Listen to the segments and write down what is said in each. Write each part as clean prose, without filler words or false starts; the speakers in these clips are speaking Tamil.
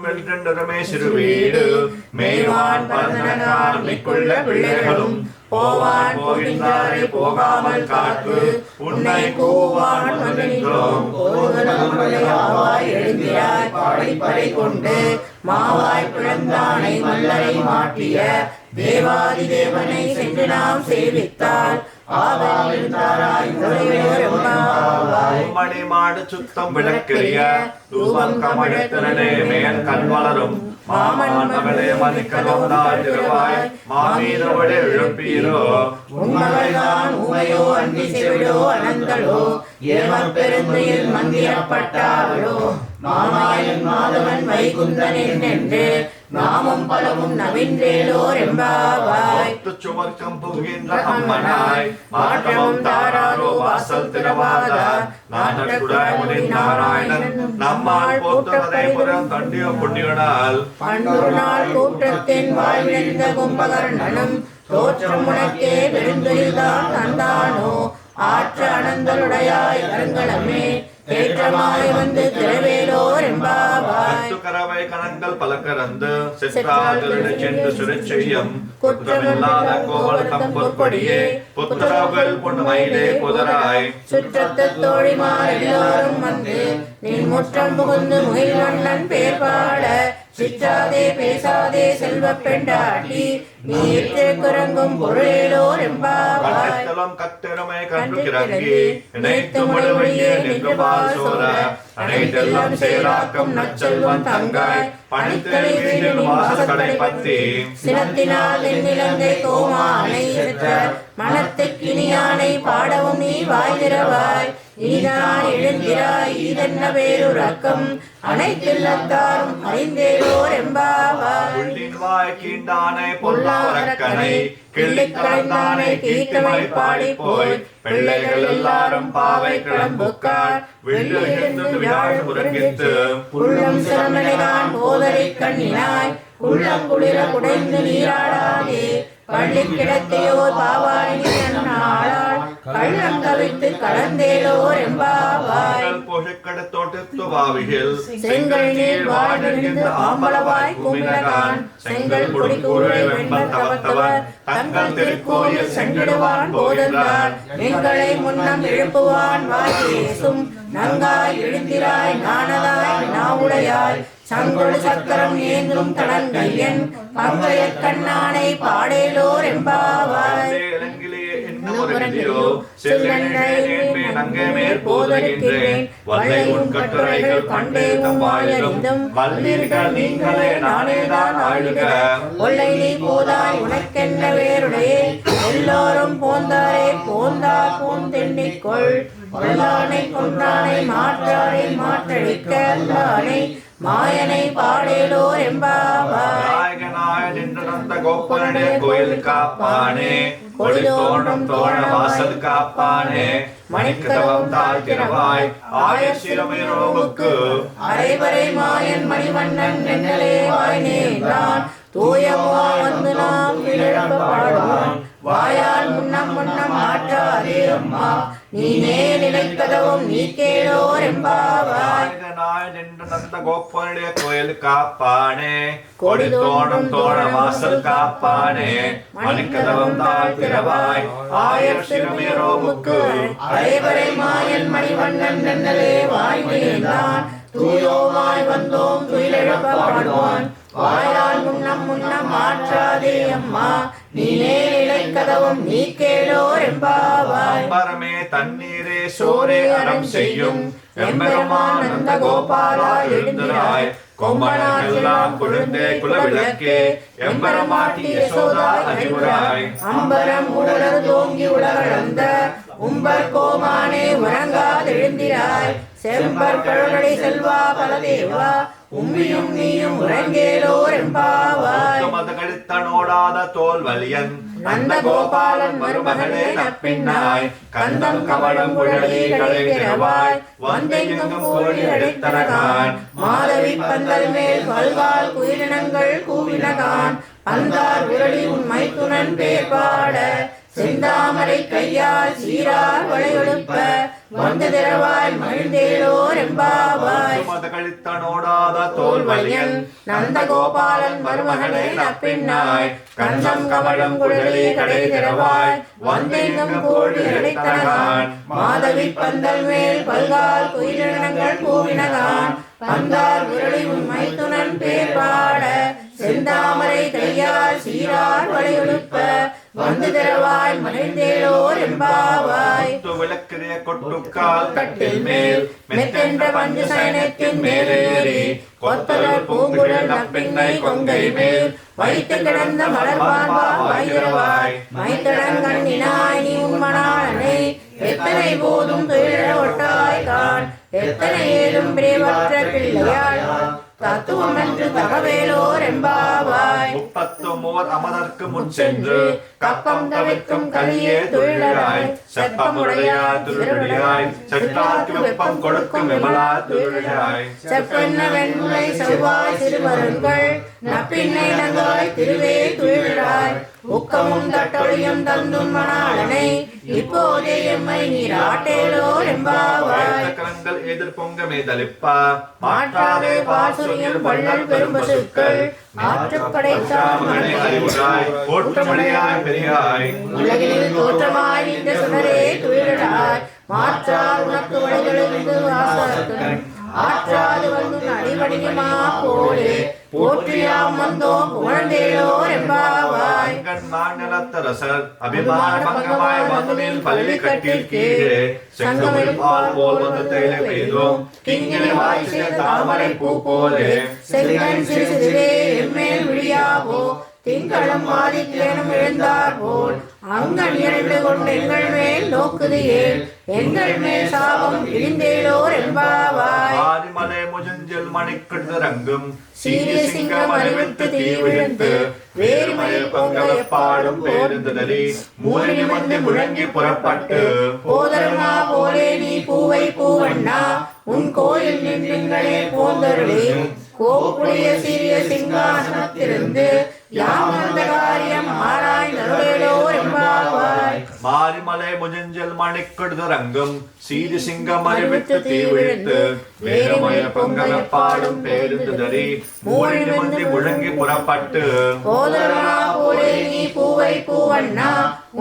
வென்றென்றமே சிறுவீடு மேவான் பரந்தனகான் மிக்குள்ள பிள்ளைகளும் போவான் போகின்றாரை போகாமல் காத்து உன்னை கூவான் வந்து நின்றோம் போதுகளாய் எழுந்திராய் படிப்பறை கொண்டு மாவாய் பிளந்தானை மல்லரை மாட்டிய தேவாதி தேவனை சென்று நாம் சேவித்தால் மணி மாடு சுத்தம் விளக்கிய ரூபம் கமழத்திரனே மேல் கண் வளரும் மாமன் மகளே மதிக்கலோந்தாள் திருவாய் மாமீரவளே இழப்பீரோ உண்மகள்தான் ஊமையோ அன்றி செவிடோ அனந்தளோ ஏமப் பெருந்தையில் மந்திரப்பட்டாளோ மாமாயன் மாதவன் வைகுந்தன் என்று நாமும் பலவும் நவின்றேலோர் எம்பாவாய் சுவர்க்கம் புகின்ற அம்மனாய் மாற்றமும் தாராரோ வாசல் திறவாதா நானக்குடாய் முனி நாராயணன் நம்மால் போற்றதை புறம் தண்டிய புண்ணியனால் பண்டொரு நாள் கூட்டத்தின் வாழ்ந்த கும்பகர்ணனும் தோற்றம் உனக்கே பெருந்தொழில்தான் தந்தானோ ஆற்ற அனந்தலுடையாய் கருங்களமே தேற்றமாய் வந்து திரவேலோர் எம்பாவாய் கரவை கணங்கள் பல கறந்து செற்றாதிருட சென்று சுரச்செய்யம் குற்றமில்லாத கோவல் தம்பொற்படியே புத்திரர்கள் பொண்ணு மயிலே புதராய் சுற்றத்து தோழிமார் எல்லோரும் வந்து நின் முற்றம் புகுந்து முகில் வண்ணன் பேர் பாட சிற்றாதே பேசாதே செல்வ பெண்டாட்டி நீ குரங்கும் பொருளேலோர் எம்பாவாய் கத்திரமை கண்டு கிறங்கி இணைத்து முழுமையே நின்று பால் சோர அனைத்தெல்லாம் செயலாக்கம் நச்செல்வன் தங்காய் பணித்தலை வீட்டில் வாசக்கடை பத்தி சினத்தினால் நிலங்கை கோமானை மனத்துக் கிணியானை பாடவும் நீ வாய் திறவாய் இனிதான் எழுந்திராய் இதென்ன வேறுரக்கம் அனைத்தில்லத்தாரும் அறிந்தேலோர் எம்பாவாய் உள்ளின் வாய் கீண்டானை பொல்லாரக்கனை கிள்ளிக் கலந்தானை கீர்த்தமை பாடி போய் பிள்ளைகள் எல்லாரும் பாவை கிளம்புக்கார் வெள்ளெழுந்து விழாழ் உறங்கித்து உள்ளம் சிரமனைதான் போதரை கண்ணினாய் உள்ளம் குளிர குடைந்து நீராடாதே பள்ளி கிடத்தையோர் பாவாய் நாளால் கள்ளம் கவித்து கலந்தேலோர் எம்பாவாய் போஷக்கட தோட்டத்து வாவிகள் செங்கல் நீர் வாழ்ந்து ஆம்பளவாய் குமிழகான் செங்கல் குடி கூரை வெண்பல் தவத்தவர் தங்கள் திருக்கோயில் சென்றிடுவான் போதென்றார் எங்களை முன்னம் எழுப்புவான் வாய் பேசும் நங்காய் எழுந்திராய் நாணதாய் நாவுடையாய் சங்கொடு சக்கரம் ஏந்தும் தடங்கையன் பங்கைய கண்ணானை பாடேலோர் எம்பாவாய் உனக்கென்ன வேறுடையே எல்லோரும் போந்தாரே போந்தா பூந்தெண்ணிக்கொள் கொள்ளானை கொன்றானை மாற்றானை மாற்றடிக்க அல்லானை மாயனை பாடேலோர் எம்பாவாய் கோப்பனே கோயில் காப்பானே கொடி தோன்றும் தோழ வாசல் காப்பானே மணிக்கதவம் தாழ்த்திரவாய் ஆயசிரமை ரோமுக்கு அரைவரை மாயன் மணிவண்ணன் நென்னலே வாய் நேர்ந்தான் தூயமாய் வந்து நாம் இழப்ப பாடுவான் வாயால் முன்னம் முன்னம் ஆற்றாதே அம்மா நீனே நிலைக்கதவும் நீ கேளோர் எம்பாவாய் நின்று நந்த கோப்பனுடைய கோயில் காப்பானே கொடி தோணும் தோழ வாசல் காப்பானே மணிக்கதவம் தாழ்த்திரவாய் ஆயர் சிறுமிய ரோமுக்கு அரைவரை மாயன் மணிவண்ணன் நென்னலே வாய் நேர்ந்தான் தூயோமாய் வந்தோம் துயிலெழுப்ப பாடுவான் வாயால் முன்னம் முன்னம் ஆற்றாதே அம்மா நீனே இலைக்கதவும் நீ கேளோர் எம்பாவாய் பரமே தண்ணீரே சோரே அறம் செய்யும் எம்பெருமான் நந்த கோபாலா எழுந்திராய் கொம்பனாற்றெல்லாம் குழந்தே குலவிளக்கே எம்பெருமாட்டி யசோதா அறிவுராய் அம்பரம் உடலர் தோங்கி உலகளந்த உம்பர் கோமானே உறங்காதெழுந்திராய் செம்பர் கழலை செல்வா பலதேவா உம்மியும் நீயும் உறங்கேலோர் எம்பாவாய் கழுத்தனோடாத தோல் வலியன் நந்த கோபாலன் மருமகளே நப்பின்னாய் கந்தம் கமலம் குழலி களைகிறவாய் வந்தெங்கும் கோழி அடித்தனகான் மாதவி பந்தல் மேல் பல்வால் குயிலினங்கள் கூவினகான் பந்தார் உரளி உன் மைத்துனன் பேர் பாட செந்தாமரை கையால் சீரார் வளையொழுப்ப வந்து திரவாய் மகிழ்ந்தேலோர் எம்பாவாய் கழித்தனோடாத தோல்வழியன் நந்தகோபாலன் மருமகனே நப்பின்னாய் கந்தம் கமலம் குழலி கடை திரவாய் வந்தெங்கும் கோழி அடைத்தனகான் மாதவி பந்தல் மேல் பல்கால் குயிலினங்கள் கூவினகான் பந்தார் உருளி உண்மை துணன் பேர் பாட செந்தாமரை கையால் சீரார் வளையொழுப்ப வந்து திரவாய் மகிழ்ந்தேலோர் எம்பாவாய் விளக்கிறிய கொட்டுக்கால் கட்டில் மேல் மெத்தென்ற பஞ்சு சயனத்தின் மேலேறி கொத்தலர் பூங்குழல் நப்பின்னை கொங்கை மேல் வைத்து கிடந்த மலர்பான்பா வைரவாய் மைத்தடங்கண்ணினாய் நீ உண்மனாளனை எத்தனை போதும் துயில ஒட்டாய் கான் எத்தனை ஏதும் பிரிவற்ற பிள்ளையாள் தத்துவம் என்று தகவேலோர் எம்பாவாய் 33 அமரர்க்கு முன் சென்று கப்பம் தவிர்க்கும் கலியே துயிலராய் செப்பமுடையாய் திருடியாய் செட்டார்க்கு வெப்பம் கொடுக்கும் விமலா திருடியாய் செப்பென்ன வெண்முறை செவ்வாய் சிறுவருங்கள் நப்பின்னை நங்காய் திருவே துயிலராய் உக்கமும் தட்டொழியும் தந்தும் மணாளனை இப்போதே எம்மை நீராட்டேலோர் எம்பாவாய் கலங்கள் எதிர்பொங்க மேதலிப்பா மாற்றாதே பாசுரியம் பள்ளல் பெரும்பசுக்கள் மாற்றுப் படைத்தார் அறிவுராய் ஓற்றமடையாய் பெரியாய் உலகில் தோற்றமாய் இந்த சுடரே துயிலராய் மாற்றால் உனக்கு வழிகளுக்கு வாசகன் ஆற்றாது வந்து அடிபடியுமா போலே போற்றியாம் வந்தோம் புகழ்ந்தேலோர் எம்பாவாய் மாநிலத்தரசர் அபிமான பங்கமாய் வந்தனில் பள்ளி கட்டில் கீழே செங்கமிழ் பால் போல் வந்து தேயிலை பெய்தோம் கிங்கினி வாய் சேர்ந்த தாமரை பூ போலே செங்கன் சிறு சிறுவே எம்மேல் விழியாவோ திங்களும் ஆதித்யனும் எழுந்தார் போல் அங்கன் இரண்டு கொண்டு எங்கள் மேல் நோக்குது ஏன் எங்கள் மேல் சாபம் இழிந்தேலோர் எம்பாவாய் ஆதிமலை முஜஞ்சில் மணிக்கட்டுரங்கும் சீரிய சிங்கம் அறிவித்து தீ விழுந்து வேறுமயில் பொங்கல் பாடும் பேருந்ததலி மூலி நிமிர்ந்து முழங்கி புறப்பட்டு போதருமா போலே நீ பூவை பூவண்ணா உன் கோயில் நின்றே போந்தருளே கோப்புடைய சீரிய சிங்காசனத்திலிருந்து யாம் வந்த காரியம் ஆராய்ந்தருளேலோர் எம்பாவாய் மாரிமலை முஜஞ்சல் மணிக்கடுதரங்கும் சீதி சிங்கம் அறிவித்து தீ விழுத்து வேறுமய பொங்கல பாடும் பேருந்துதறி மூலி நிமிர்ந்து முழங்கி புறப்பட்டு போதருமா போலே நீ பூவை பூவண்ணா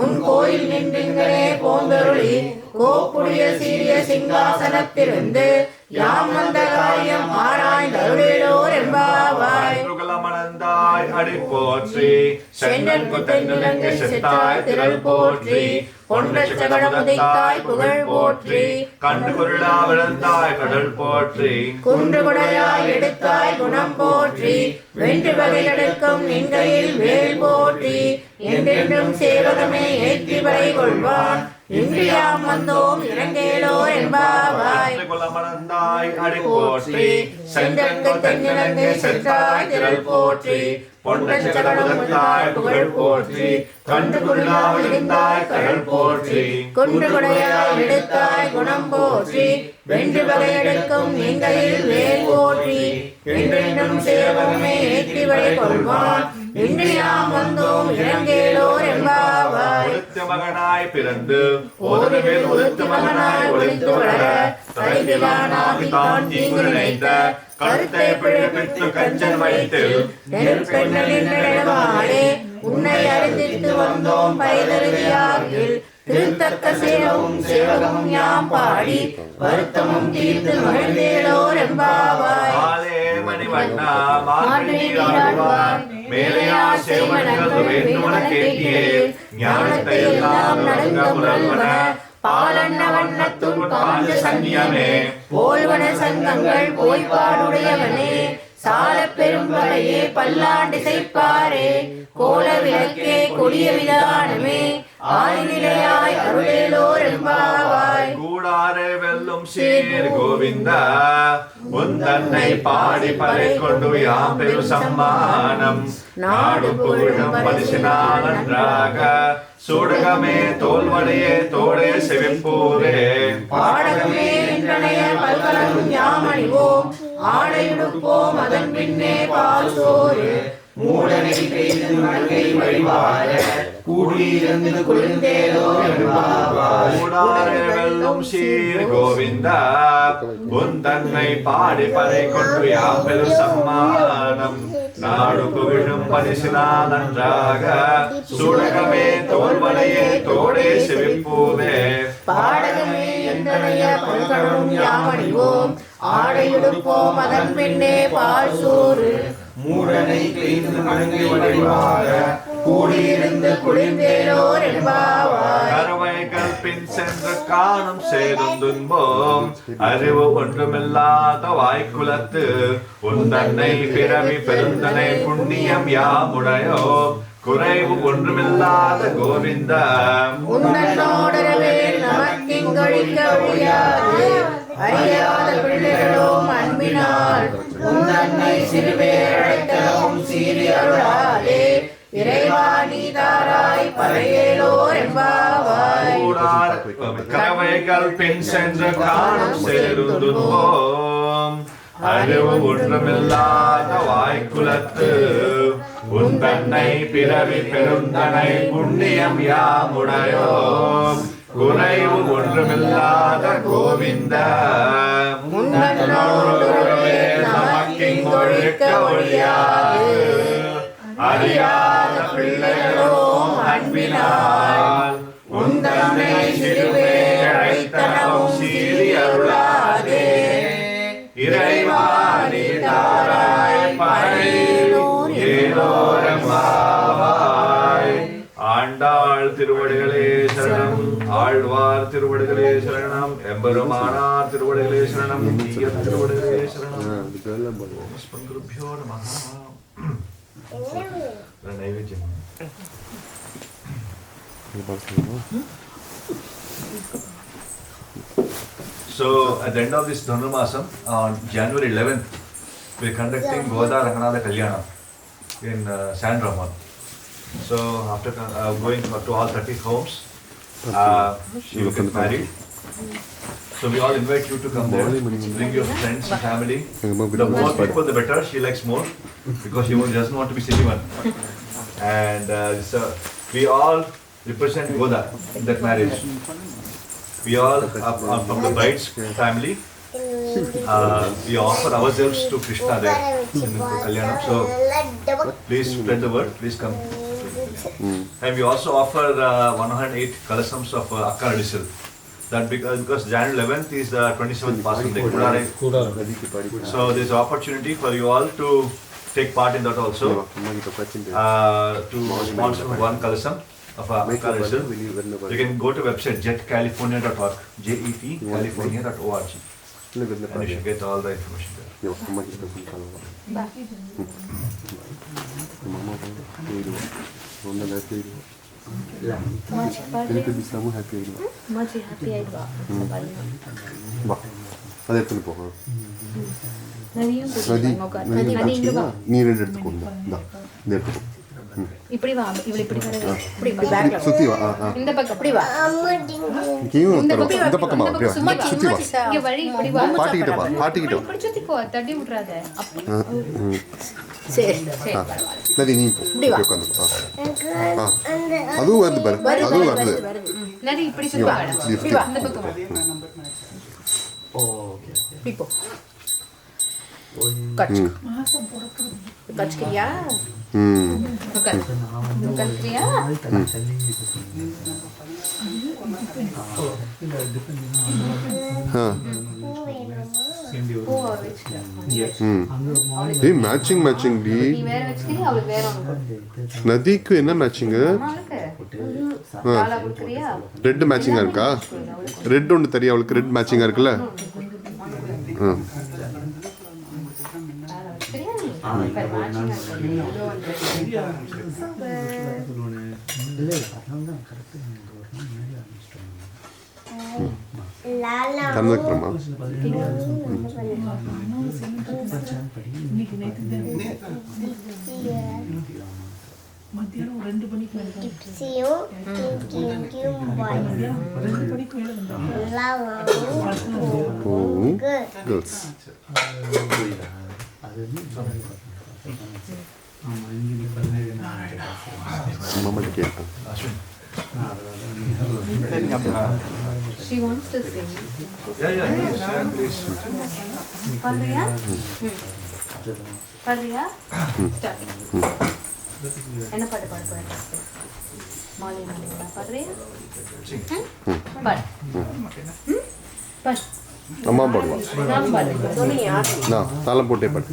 உன் கோயில் நின்றே போந்தருளி கோப்புடைய சீரிய சிங்காசனத்திலிருந்து யாம் வந்த காரியம் ஆராய்ந்தருளேலோர் எம்பாவாய் மணந்தாய் அடி போற்றி சென்னற்கு தென்னிலங்கை செத்தாய் திரள் போற்றி பொன்னச்சகடமுதைத்தாய் புகழ் போற்றி கண்டு குருளா விழுந்தாய் கடல் போற்றி குன்றுகுடையாய் எடுத்தாய் குணம் போற்றி வென்று வகையெடுக்கும் நின்கையில் வேல் போற்றி என்றென்றும் சேவகமே ஏற்றி வரை கொள்வான் இன்றியாம் வந்தோம் இறங்கேலோர் எம்பாவாய் மணந்தாய் அடி போற்றி சென்றற்கு தென்னிலங்கை சென்றாய் திரள் போற்றி பொன்னச்சகடமுதைத்தாய் புகழ் போற்றி கண்டு குருளா விழுந்தாய் கடல் போற்றி குன்றுகுடையாய் எடுத்தாய் குணம் போற்றி வென்று வகையெடுக்கும் நின்கையில் வேல் போற்றி என்றென்றும் சேவகமே ஏற்றி வரை கொள்வான் இன்றியாம் வந்தோம் இறங்கேலோர் எம்பாவாய் ஒருத்த மகனாய் பிறந்து ஒரு மேல் ஒருத்த மகனாய் ஒளித்து வளர சரிதிலானாகி தான் தீங்கு நினைத்த கருத்தை பிழைப்பித்து கஞ்சன் வைத்து நெருப்பெண்ணே உன்னை அறிந்திட்டு வந்தோம் பைதருதியாகில் திருத்தக்க சேவமும் சேவகமும் யாம் பாடி வருத்தமும் தீர்த்து மகிழ்ந்தேலோர் எம்பாவாய் மணிவண்ணா மார்பினியாடுவார் மேலையா சேவனங்கள் வேண்டுமன கேட்டியே ஞானத்தை எல்லாம் நடுங்க புலல்வன பாலண்ண வண்ணத்தும் பாஞ்ச சன்னியமே போல்வன சங்கங்கள் போய்பாடுடையவனே சால பெரும்படையே பல்லாண்டிசைப்பாரே கோல விளக்கே கொடிய விதானமே ஆதிநிலையாய் அருளேலோர் எம்பாவாய் கூடாரே வெல்லும் சீர் கோவிந்தா உந்தன்னை பாடி பறை கொண்டு யாம் பெரு சம்மானம் நாடு புகழும் பரிசினால் நன்றாக சூடகமே தோல்வடையே தோடே செவிப்பூரே பாடகமே என்றனைய பல்கலரும் யாமணிவோம் ஆடையுடுப்போம் அதன் பின்னே பால் சோறு மூடனை பெய்து மங்கை வழிவார கூடியிருந்து குளிர்ந்தேலோ எம்பாவாய். கூடாரே வெல்லும் சீர் கோவிந்தா உன் தன்னை பாடி பறை கொண்டு யாப்பெரு சம்மானம் நாடு புகழும் பரிசிலா நன்றாக சூடகமே தோல்வலையே தோடே சிவிப்பூவே பாடகமே எந்தனைய பல்கணும் யாமணிவோம் ஆடையுடுப்போம் அதன் பின்னே பால் சோறு மூடனை கிழிந்து வணங்கி வழிபாக கூடியிருந்து குளிர்ந்தேலோர் என்பாவாய். கருவைகள் பின் சென்று காணும் சேரும் துன்போம் அறிவு ஒன்றுமில்லாத வாய்க்குலத்து உந்தன்னை பிறவி பெருந்தனை புண்ணியம் யாமுடையோ குறைவு ஒன்றுமில்லாத கோவிந்த உன்னோடரவே நமக்கிங்கொழிக்க ஒழியாது அறியாத பிள்ளைகளும் அன்பினால் உன்னன்னை சிறுபேர் அழைத்தலும் சீறி அருளாதே இறைவா நீதாராய் பறையேலோர் என்பாவாய். கறவைகள் பின் சென்று காணும் சேரும் துன்போம் அறிவு ஒன்றுமில்லாத வாய்க்குலத்து உன் தன்னை பிறவி பெருந்தனை புண்ணியம் யாமுடையோ குறைவு ஒன்றுமில்லாத கோவிந்த உன்னோடரவே நமக்கிங்கொழிக்க ஒழியாது அறியாத பிள்ளைகளும் அன்பினால் உந்தன்னை சிறுபேர் அழைத்தலும் சீறி அருளாதே இறைவா நீதாராய் பறையேலோர் என்பாவாய். ஆண்டாள் திருவடிகளே சரணம் ஆழ்வார் திருவடிகளே சரணம் எம்பெருமானார் திருவடிகளே சரணம் தீய திருவடிகளே சரணம். குருபியோ நமஹ. நைவேத்தியம். So at the end of this Dhanurmasam, on January 11th, we are conducting Goda Ranganatha Kalyanam in San Ramon. So after going to all 30 homes, she will get married. So we all invite you to come there. Bring your friends and family. The more people, the better. She likes more because she doesn't want to be silly one. And so we all represent Goda in that marriage. We all are from the bride's family. We offer ourselves to Krishna there in the Kalyanam. So please spread the word. Please come. And we also offer 108 kalasams of Akka Radisal. That because January 11th is the 27th Pasam Day. So there's an opportunity for you all to take part in that also. To sponsor one kalasam of Akka Radisal. You can go to website jetcalifornia.org. JET California.org. And you should get all the information there. அதை எடுத்துன்னு போகணும். நீர் எடுத்துக்கோங்க. இந்த எடுத்துக்கோ. இப்படி வா, இவளை இப்படி வர வை. இப்படி பேக்ல சுத்தி வா. இந்த பக்கம் இப்படி வா. இந்த பக்கமா அப்படியே சும்மா சுத்தி வா. இங்க வழி இப்படி வா. பாட்டிக்கிட்ட வா. பாட்டிக்கிட்ட வா. இப்படி சுத்திக்கோ, தட்டி விட்றாத. அப்படி சரி சரி பரவாயில்ல. நதி நீ போ. உட்காந்து. அதுவும் வருது பாரு. அதுவும் வருது. நதி இப்படி சுத்தி வாடா. இப்படி வா. இந்த பக்கம் வா. இப்படி போ. கட். கட் கியா? உட்கார். உட்கார்றியா? மேட்சிங் டி. நீ வேற வச்சுக்கிறியா, அவளுக்கு வேற ஒன்று. நதிக்கு என்ன மேட்சிங்கு? காலா கொடுக்குறியா? ரெட் மேட்சிங்கா இருக்கா? ரெட் ஒன்று தெரியும் அவளுக்கு. ரெட் மேட்சிங்கா இருக்குல்ல? கலந்துக்கிறோமா? மத்தியானம் 2 மணிக்கு மேல கேர்ள்ஸ் அம்மா கேட்டேன். Ashwin. She wants to sing. Yeah, please. பாடுறியா? பாடுறியா? Start. என்ன பாட்டு பாட போறேன்? மாலை மாலை பாடுறியா? Sing. பாடு. பாடு. அம்மா பாடலாம். நான் பாடுறேன். துணி யார் நான் தாளம் போட்டே பாடு.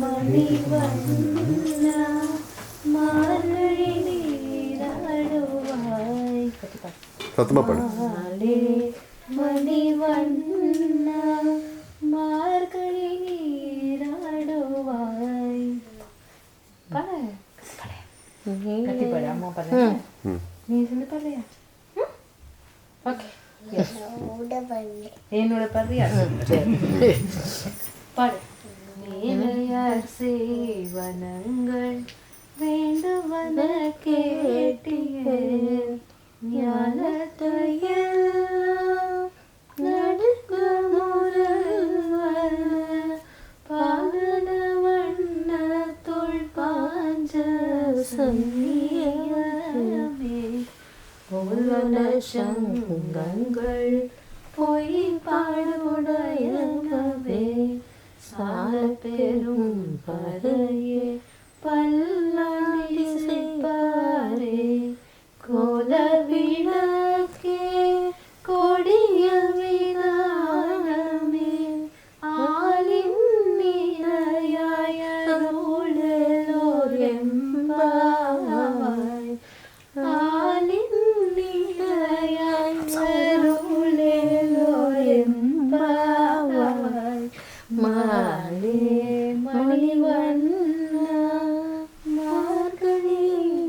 மணிவண்ணா மார்கழி நீராடுவாய். சத்தமா பாடு. மணிவண்ணா மார்கழி நீராடுவாய். பாடு. கத்தி பாடு. அம்மா பாடு. நீ சொல்லி பாடுறியா? ஓகே. என்னோட பாடுறியா? பாடு. மேலையார் சேவனங்கள் வேண்டுவன கேட்டியேன் ஞானத்தையெல்லாம் நடுக்க முரல்வன பாகன வண்ண தோள் பாஞ்ச சன்னியமே போல்வன சங்கங்கள் பொய் பாடுடையவே சால பெரும் பறையே பல்லாண்டி செய்வாரே கோல விளக்கே கொடிய விதானமே ஆலின் நிலையாயருளோர் எம்பாவாய் ஆலின் நிலையாயருளோர் எம்பாவாய் மாலே மணிவண்ணா மார்கழி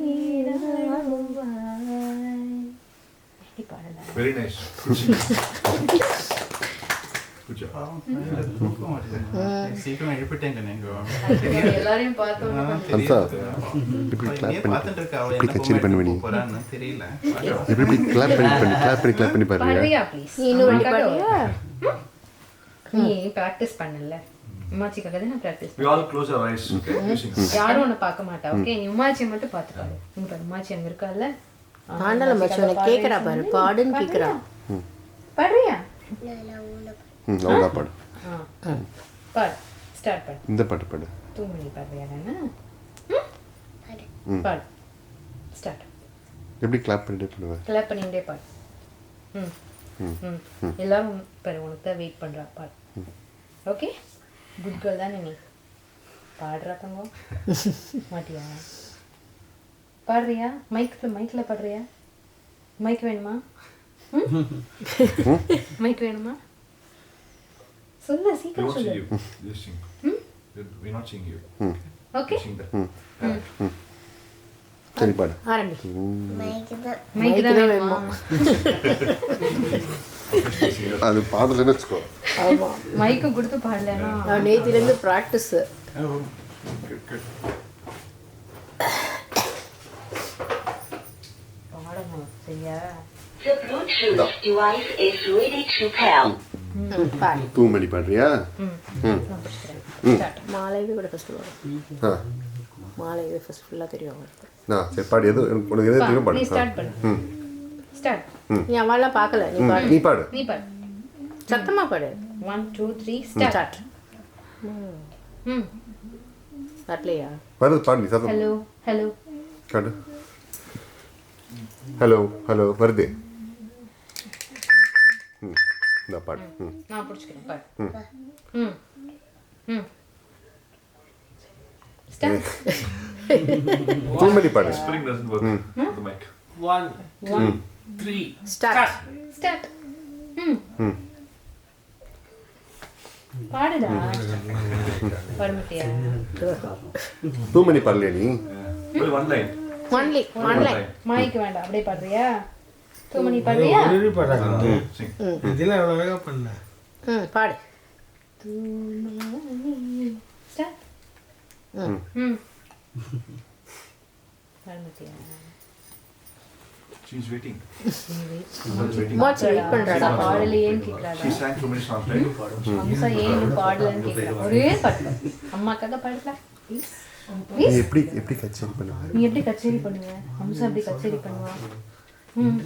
நீராடுவாய். எப்படி பாடலாம்? Very nice. Good job. சீக்கிரம் எழுப்பிட்டேங்க நீங்க. எல்லாரையும் பார்த்தோம். ஹன்சா இப்படி கிளாப் பண்ணி இப்படி கச்சேரி பண்ணுவீங்க. தெரியல. இப்படி கிளாப் பண்ணி பாருங்க. பாடுறியா ப்ளீஸ்? இன்னொரு பாடியா நீ பிராக்டிஸ் பண்ணல. உமாச்சிக்காக தான் நான் practice We all close our eyes. Okay, you sing. யாரும் உன்னை பார்க்க மாட்டா. ஓகே, நீ உமாச்சியை மட்டும் பார்த்துக்காரு. நீ பாரு, உமாச்சி அங்க இருக்கால. ஆண்டாள மச்சவனை கேக்குறா பாரு, பாடுன்னு கேக்குறா. பாடுறியா? அவ்வளோ பாடு. பாடு. ஸ்டார்ட் பண்ணு. இந்த பாட்டு பாடு. தூமணி பாடுறியா தானே? பாடு. ஸ்டார்ட். எப்படி கிளாப் பண்ணிட்டே பண்ணுவேன்? கிளாப் பண்ணிட்டே பாடு. எல்லாரும் பாரு, உனக்கு தான் வெயிட் பண்றா. பாடு. ஓகே, குட் கேர்ள் தானே நீ? பாடுறா தங்கம். மாட்டியா? பாடுறியா? மைக்கில் பாடுறியா? மைக் வேணுமா? மைக் வேணுமா? சொல்லு, We சீக்கிரம் won't sing சொல்லு. you. You sing. We're not singing you. Okay, Sing that. சரி பாடு. ஆரம்பி. மைக் தான் வேணுமா? அது பாடலன்னு வச்சுக்கோ. ஆமா, மைக்கு கொடுத்து பாடலன்னா நான் நேத்தில இருந்து பிராக்டிஸ். Good. பாடணும், சரியா? The Bluetooth device is ready to pair. பாடு. தூமணி பாடுறியா? ஸ்டார்ட். மாலைவே கூட ஃபர்ஸ்ட் வரும். ஆ மாலைவே ஃபர்ஸ்ட் ஃபுல்லா தெரியும் அவங்களுக்கு. சரி பாடு. எது உனக்கு எது தெரியும் பாடு. நீ ஸ்டார்ட் பண்ணு. ஸ்டார்ட். நீ அவளெல்லாம் பார்க்கல, நீ பாடு. நீ பாடு. நீ பாடு. சத்தமா பாடு. 1 2 3 ஸ்டார்ட். வரலையா? வருது பாடு. நீ சத்தம் ஹலோ ஹலோ காட்டு. ஹலோ வருது. இந்த பாடு. நான் பிடிச்சிக்கிறேன். பாடு. ஸ்டார்ட். தூமணி பாடு. Whispering doesn't work with the mic. 1 2 3 start. Start. பாடுடா. பாட மாட்டியா? தூமணி பாடலையா நீ? Well, one line. Only one line. Mic வேண்டாம், அப்படியே பாடுறியா? தூமணி பாடுறியா? Sing. இதெல்லாம் எவ்வளவு அழகா பண்ண. பாடு. ஸ்டார்ட். பாட மாட்டியா? She's waiting. அம்மாச்சி வெயிட் பண்றாடா பாடலையேன்னு கேட்குறாடா She sang so many songs, right? Hamsa ஏன் இன்னும் பாடலன்னு கேட்குறா ஒரே பாட்டு அம்மாக்காக பாடல ப்ளீஸ் நீ எப்படி கச்சேரி பண்ணுவ? நீ எப்படி கச்சேரி பண்ணுவ ஹம்சா எப்படி கச்சேரி பண்ணுவா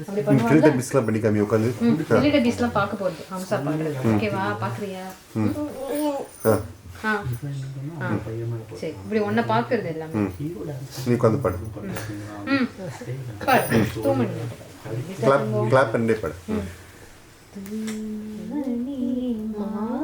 அப்படி நீ பண்ணுவா கிரிக்கெட் பிஸ்லாம் பண்ணி காமி உட்காந்து. டெலிடபிஸ்லாம் பார்க்க போகுது ஹம்சா பாடுறது ஓகேவா பார்க்குறியா சரி இப்படி ஒன்றை பார்க்கறது எல்லாமே நீ உட்காந்து பாடு. பாடு 2 மணி கிளாப் பண்ணே பாடு. மாலை